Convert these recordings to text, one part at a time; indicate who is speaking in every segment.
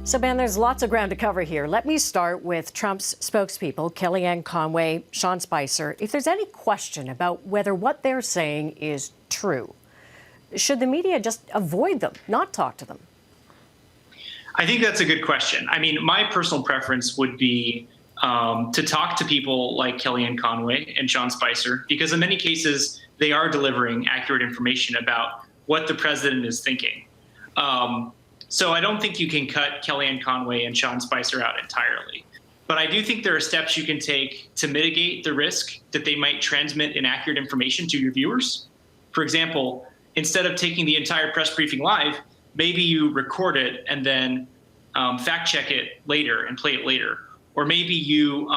Speaker 1: So, Ben, there's lots of ground to cover here. Let me start with Trump's spokespeople, Kellyanne Conway, Sean Spicer. If there's any question about whether what they're saying is true, should the media just avoid them, not talk to them?
Speaker 2: I think that's a good question. I mean, my personal preference would be to talk to people like Kellyanne Conway and Sean Spicer, because in many cases, they are delivering accurate information about what the president is thinking. So I don't think you can cut Kellyanne Conway and Sean Spicer out entirely. But I do think there are steps you can take to mitigate the risk that they might transmit inaccurate information to your viewers. For example, instead of taking the entire press briefing live, maybe you record it and then fact check it later and play it later. Or maybe you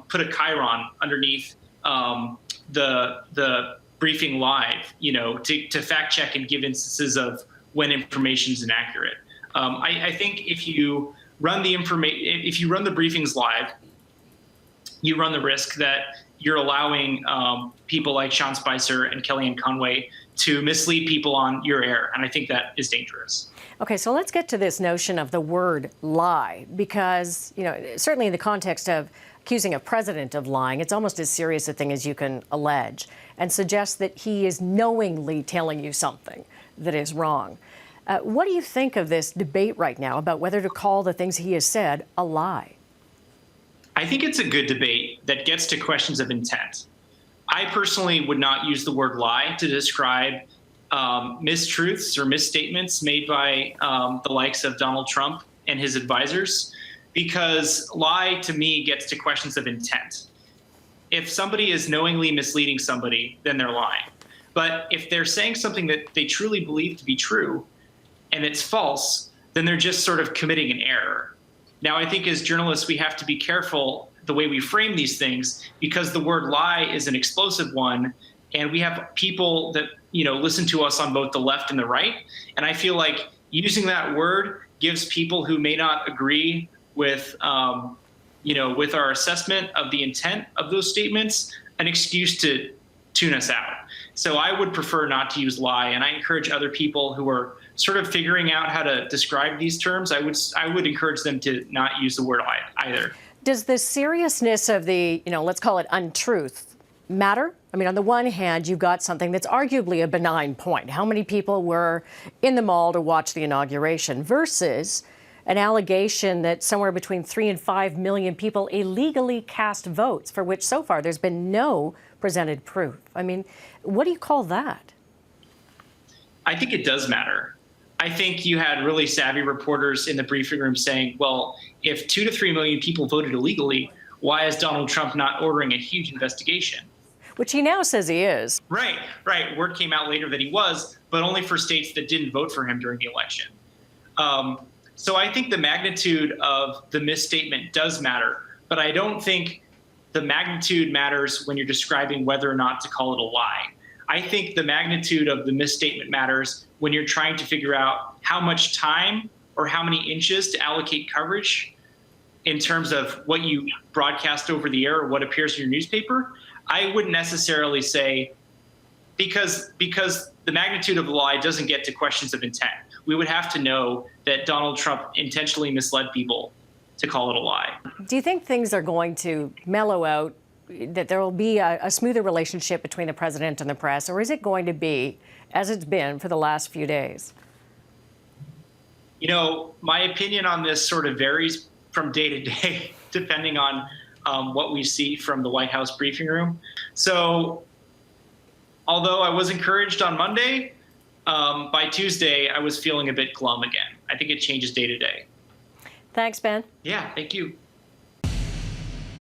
Speaker 2: put a chyron underneath the briefing live, to fact check and give instances of when information is inaccurate. I think if you run the briefings live, you run the risk that you're allowing people like Sean Spicer and Kellyanne Conway to mislead people on your air, and I think that is dangerous.
Speaker 1: Okay, so let's get to this notion of the word lie, because, certainly in the context of accusing a president of lying, it's almost as serious a thing as you can allege, and suggest that he is knowingly telling you something that is wrong. What do you think of this debate right now about whether to call the things he has said a lie?
Speaker 2: I think it's a good debate that gets to questions of intent. I personally would not use the word lie to describe mistruths or misstatements made by the likes of Donald Trump and his advisors, because lie to me gets to questions of intent. If somebody is knowingly misleading somebody, then they're lying. But if they're saying something that they truly believe to be true and it's false, then they're just sort of committing an error. Now, I think as journalists, we have to be careful the way we frame these things, because the word lie is an explosive one, and we have people that listen to us on both the left and the right. And I feel like using that word gives people who may not agree with with our assessment of the intent of those statements an excuse to tune us out. So I would prefer not to use lie, and I encourage other people who are sort of figuring out how to describe these terms, I would encourage them to not use the word lie either.
Speaker 1: Does the seriousness of the, let's call it untruth, matter? I mean, on the one hand, you've got something that's arguably a benign point. How many people were in the mall to watch the inauguration versus an allegation that somewhere between 3 and 5 million people illegally cast votes, for which so far there's been no presented proof. I mean, what do you call that?
Speaker 2: I think it does matter. I think you had really savvy reporters in the briefing room saying, well, if 2 to 3 million people voted illegally, why is Donald Trump not ordering a huge investigation?
Speaker 1: Which he now says he is.
Speaker 2: Right. Word came out later that he was, but only for states that didn't vote for him during the election. So I think the magnitude of the misstatement does matter, but I don't think the magnitude matters when you're describing whether or not to call it a lie. I think the magnitude of the misstatement matters when you're trying to figure out how much time or how many inches to allocate coverage in terms of what you broadcast over the air or what appears in your newspaper. I wouldn't necessarily say, because the magnitude of the lie doesn't get to questions of intent. We would have to know that Donald Trump intentionally misled people to call it a lie.
Speaker 1: Do you think things are going to mellow out, that there will be a smoother relationship between the president and the press, or is it going to be as it's been for the last few days?
Speaker 2: My opinion on this sort of varies from day to day, depending on what we see from the White House briefing room. So although I was encouraged on Monday, by Tuesday, I was feeling a bit glum again. I think it changes day to day.
Speaker 1: Thanks, Ben.
Speaker 2: Yeah, thank you.